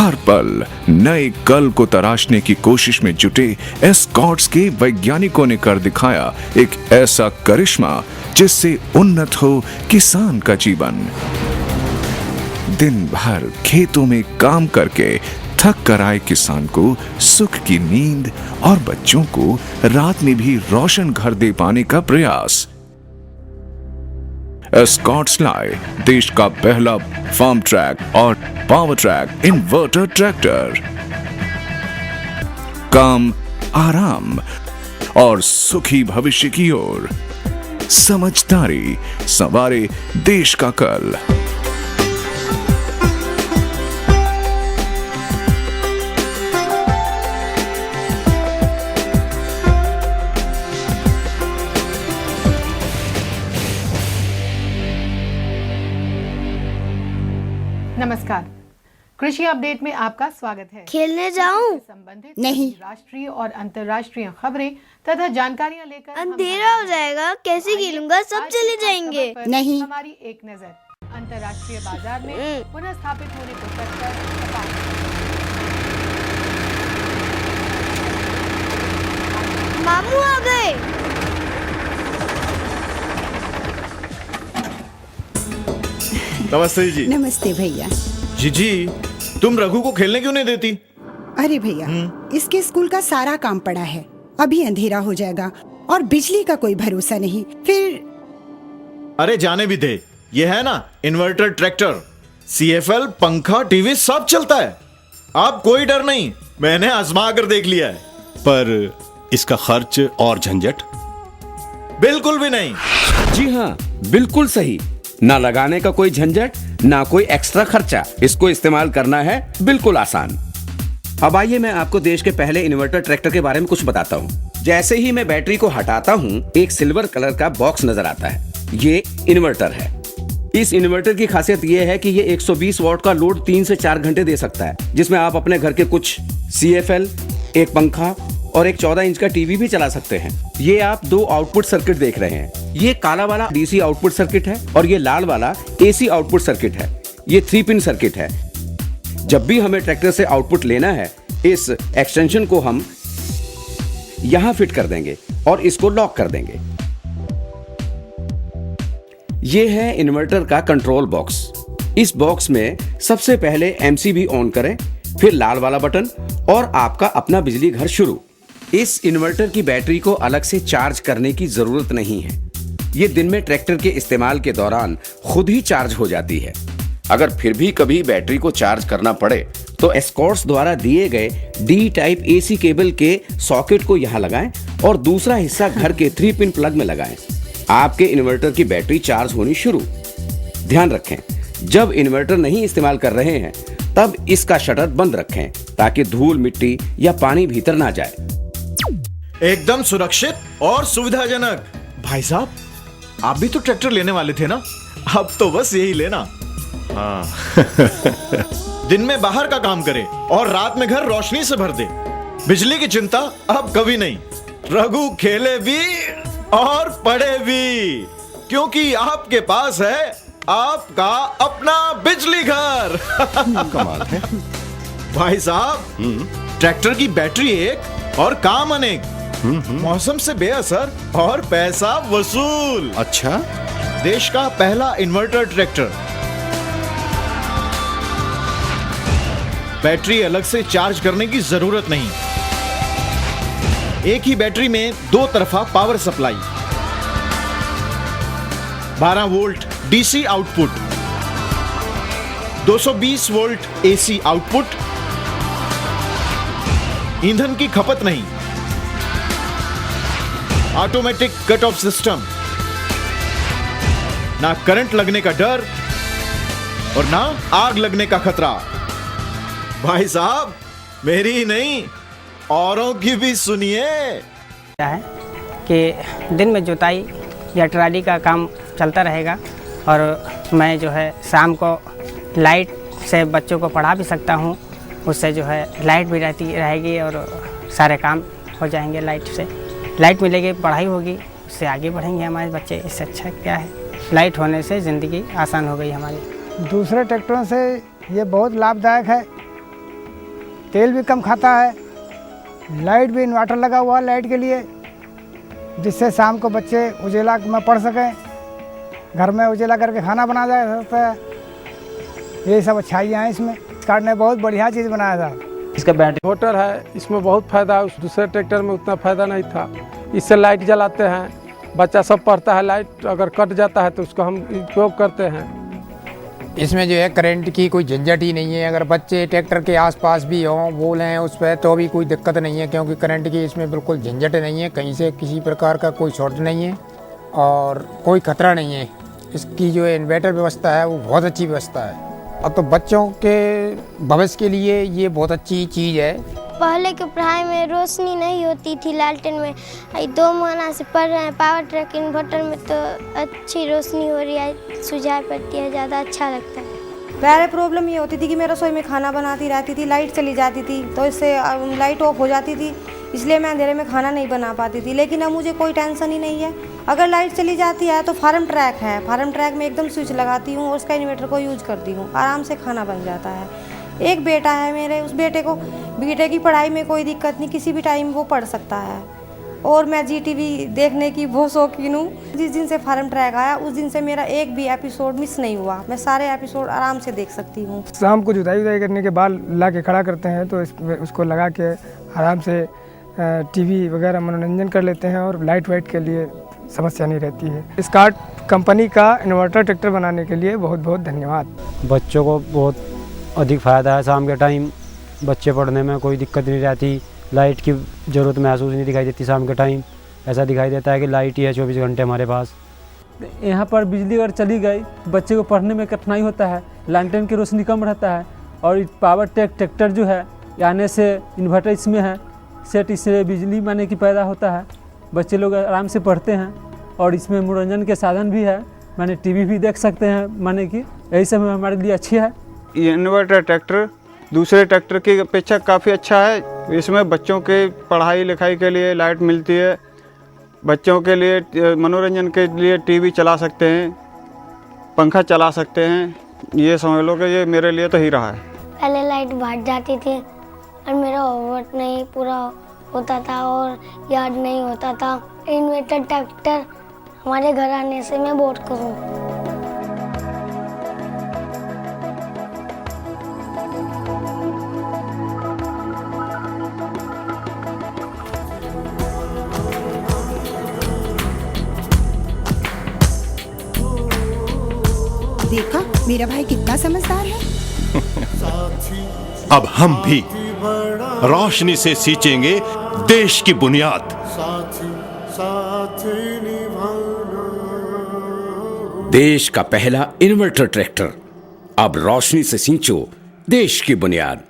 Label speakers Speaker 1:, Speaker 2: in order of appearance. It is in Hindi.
Speaker 1: हर पल नए कल को तराशने की कोशिश में जुटे एस्कॉर्ट्स के वैज्ञानिकों ने कर दिखाया एक ऐसा करिश्मा जिससे उन्नत हो किसान का जीवन। दिन भर खेतों में काम करके थक कर आए किसान को सुख की नींद और बच्चों को रात में भी रोशन घर दे पाने का प्रयास। एस्कॉर्ट्स लाए देश का पहला फार्म ट्रैक और पावर ट्रैक इन्वर्टर ट्रैक्टर। काम, आराम और सुखी भविष्य की ओर। समझदारी संवारे देश का कल।
Speaker 2: नमस्कार, कृषि अपडेट में आपका स्वागत है।
Speaker 3: खेलने जाऊं?
Speaker 2: संबंधित
Speaker 3: नहीं।
Speaker 2: राष्ट्रीय और अंतर्राष्ट्रीय खबरें तथा जानकारियां लेकर
Speaker 3: अंधेरा हो जाएगा, कैसे खेलूंगा? सब चले जाएंगे। नहीं।
Speaker 2: हमारी एक नजर अंतर्राष्ट्रीय बाजार में पुनः स्थापित होने को तत्पर।
Speaker 3: मामू आ गए।
Speaker 4: नमस्ते जी।
Speaker 5: नमस्ते भैया।
Speaker 4: जी, तुम रघु को खेलने क्यों नहीं देती?
Speaker 5: अरे भैया, इसके स्कूल का सारा काम पड़ा है। अभी अंधेरा हो जाएगा और बिजली का कोई भरोसा नहीं। फिर
Speaker 4: अरे जाने भी दे, ये है ना इन्वर्टर ट्रैक्टर, CFL, पंखा, टीवी सब चलता है। अब कोई डर नहीं, मैंने आजमा कर देख लिया है।
Speaker 6: पर इसका खर्च और झंझट?
Speaker 4: बिल्कुल भी नहीं।
Speaker 7: जी हाँ, बिल्कुल सही। ना लगाने का कोई झंझट, ना कोई एक्स्ट्रा खर्चा। इसको इस्तेमाल करना है बिल्कुल आसान। अब आइए मैं आपको देश के पहले इन्वर्टर ट्रैक्टर के बारे में कुछ बताता हूँ। जैसे ही मैं बैटरी को हटाता हूँ, एक सिल्वर कलर का बॉक्स नजर आता है। ये इन्वर्टर है। इस इन्वर्टर की खासियत ये है कि ये 120 वॉट का लोड 3 से 4 घंटे दे सकता है, जिसमें आप अपने घर के कुछ CFL, एक पंखा और एक 14 इंच का टीवी भी चला सकते हैं। ये आप 2 आउटपुट सर्किट देख रहे हैं। ये काला वाला DC आउटपुट सर्किट है और ये लाल वाला AC आउटपुट सर्किट है। ये 3 पिन सर्किट है। जब भी हमें ट्रैक्टर से आउटपुट लेना है, इस एक्सटेंशन को हम यहां फिट कर देंगे और इसको लॉक कर देंगे। ये है इन्वर्टर का कंट्रोल बॉक्स। इस बॉक्स में सबसे पहले MCB ऑन करें, फिर लाल वाला बटन और आपका अपना बिजली घर शुरू। इस इन्वर्टर की बैटरी को अलग से चार्ज करने की जरूरत नहीं है। ये दिन में ट्रैक्टर के इस्तेमाल के दौरान खुद ही चार्ज हो जाती है। अगर फिर भी कभी बैटरी को चार्ज करना पड़े तो एस्कॉर्ट्स द्वारा दिए गए D टाइप AC केबल के सॉकेट को यहाँ लगाएं और दूसरा हिस्सा घर के 3 पिन प्लग में लगाएं। आपके इन्वर्टर की बैटरी चार्ज होनी शुरू। ध्यान रखें, जब इन्वर्टर नहीं इस्तेमाल कर रहे हैं तब इसका शटर बंद रखें ताकि धूल, मिट्टी या पानी भीतर ना जाए।
Speaker 4: एकदम सुरक्षित और सुविधाजनक। भाई साहब, आप भी तो ट्रैक्टर लेने वाले थे ना? अब तो बस यही लेना। हाँ। दिन में बाहर का काम करे और रात में घर रोशनी से भर दे। बिजली की चिंता अब कभी नहीं। रघु खेले भी और पढ़े भी, क्योंकि आपके पास है आपका अपना बिजली घर।
Speaker 6: कमाल है।
Speaker 4: भाई साहब, ट्रैक्टर की बैटरी एक और काम अनेक। मौसम से बेअसर और पैसा वसूल।
Speaker 6: अच्छा,
Speaker 4: देश का पहला इन्वर्टर ट्रैक्टर। बैटरी अलग से चार्ज करने की जरूरत नहीं। एक ही बैटरी में 2 तरफा power supply, 12 volt DC output, 220 volt AC output. ईंधन की खपत नहीं। Automatic cut off system. ना करंट लगने का डर और ना आग लगने का खतरा। भाई साहब, मेरी ही नहीं, औरों की भी सुनिए।
Speaker 8: क्या है कि दिन में जुताई या ट्राली का काम चलता रहेगा और मैं जो है शाम को लाइट से बच्चों को पढ़ा भी सकता हूँ। उससे जो है लाइट भी रहेगी और सारे काम हो जाएंगे। लाइट मिलेगी, पढ़ाई होगी, उससे आगे बढ़ेंगे हमारे बच्चे। इससे अच्छा क्या है, लाइट होने से ज़िंदगी आसान हो गई हमारी।
Speaker 9: दूसरे ट्रैक्टरों से ये बहुत लाभदायक है
Speaker 8: तेल भी कम खाता है, लाइट भी इन्वर्टर लगा हुआ है लाइट के लिए, जिससे शाम को बच्चे उजेला में पढ़ सकें, घर में उजेला करके खाना बना जा सकता है। ये सब अच्छाइयाँ हैं इसमें। कार्ड ने बहुत बढ़िया चीज़ बनाया था।
Speaker 9: इसका बैटरी मोटर है, इसमें बहुत फ़ायदा है। उस दूसरे ट्रैक्टर में उतना फ़ायदा नहीं था। इससे लाइट जलाते हैं, बच्चा सब पढ़ता है, लाइट अगर कट जाता है तो उसको हम उपयोग करते हैं।
Speaker 10: इसमें जो है करंट की कोई झंझट ही नहीं है। अगर बच्चे ट्रैक्टर के आसपास भी हों, बोलें उस पर, तो भी कोई दिक्कत नहीं है, क्योंकि करंट की इसमें बिल्कुल झंझट नहीं है। कहीं से किसी प्रकार का कोई शॉर्ट नहीं है और कोई खतरा नहीं है। इसकी जो इन्वर्टर व्यवस्था है वो बहुत अच्छी व्यवस्था है। अब तो बच्चों के भविष्य के लिए ये बहुत अच्छी चीज़ है।
Speaker 3: पहले के पढ़ाई में रोशनी नहीं होती थी लालटेन में, 2 महीना से पढ़ रहे हैं पावर ट्रैक इन्वर्टर में, तो अच्छी रोशनी हो रही है, सुझाव पड़ती है, ज़्यादा अच्छा लगता है।
Speaker 11: पहले प्रॉब्लम ये होती थी कि मैं रसोई में खाना बनाती रहती थी, लाइट चली जाती थी, तो इससे लाइट ऑफ हो जाती थी, इसलिए मैं अंधेरे में खाना नहीं बना पाती थी। लेकिन अब मुझे कोई टेंशन ही नहीं है। अगर लाइट चली जाती है तो फार्म ट्रैक है, फार्म ट्रैक में एकदम स्विच लगाती हूँ और उसका इन्वर्टर को यूज करती हूँ, आराम से खाना बन जाता है। एक बेटा है मेरे, उस बेटे की पढ़ाई में कोई दिक्कत नहीं, किसी भी टाइम वो पढ़ सकता है। और मैं GTV देखने की बहुत शौकीन हूँ। जिस दिन से फार्म ट्रैक आया उस दिन से मेरा एक भी एपिसोड मिस नहीं हुआ, मैं सारे एपिसोड आराम से देख सकती हूँ।
Speaker 8: शाम को जुताई करने के बाद ला के खड़ा करते हैं, तो उसको लगा के आराम से TV वगैरह मनोरंजन कर लेते हैं और लाइट वाइट के लिए समस्या नहीं रहती है। स्कॉट कंपनी का इन्वर्टर ट्रैक्टर बनाने के लिए बहुत बहुत धन्यवाद।
Speaker 9: बच्चों को बहुत अधिक फ़ायदा है। शाम के टाइम बच्चे पढ़ने में कोई दिक्कत नहीं रहती, लाइट की ज़रूरत महसूस नहीं दिखाई देती। शाम के टाइम ऐसा दिखाई देता है कि लाइट ही है 24 घंटे हमारे पास।
Speaker 12: यहाँ पर बिजली अगर चली गई, बच्चे को पढ़ने में कठिनाई होता है, लैंटर्न की रोशनी कम रहता है। और पावर ट्रैक्टर जो है आने से इन्वर्टर इसमें है सेट, इससे बिजली माने कि पैदा होता है, बच्चे लोग आराम से पढ़ते हैं। और इसमें मनोरंजन के साधन भी है, माने TV भी देख सकते हैं, माने कि यही सब हमारे लिए अच्छी है।
Speaker 13: ये इन्वर्टर ट्रैक्टर दूसरे ट्रैक्टर की अपेक्षा काफ़ी अच्छा है। इसमें बच्चों के पढ़ाई लिखाई के लिए लाइट मिलती है, बच्चों के लिए मनोरंजन के लिए TV चला सकते हैं, पंखा चला सकते हैं। ये समझ लो कि ये मेरे लिए तो ही रहा है।
Speaker 3: पहले लाइट भाग जाती थी और मेरा होमवर्क नहीं पूरा होता था और याद नहीं होता था। इन्वर्टर ट्रैक्टर हमारे घर आने से मैं बहुत खुश हूँ।
Speaker 5: देखा मेरा भाई कितना समझदार है।
Speaker 6: अब हम भी रोशनी से सींचेंगे देश की बुनियाद।
Speaker 7: देश का पहला इन्वर्टर ट्रैक्टर, अब रोशनी से सींचो देश की बुनियाद।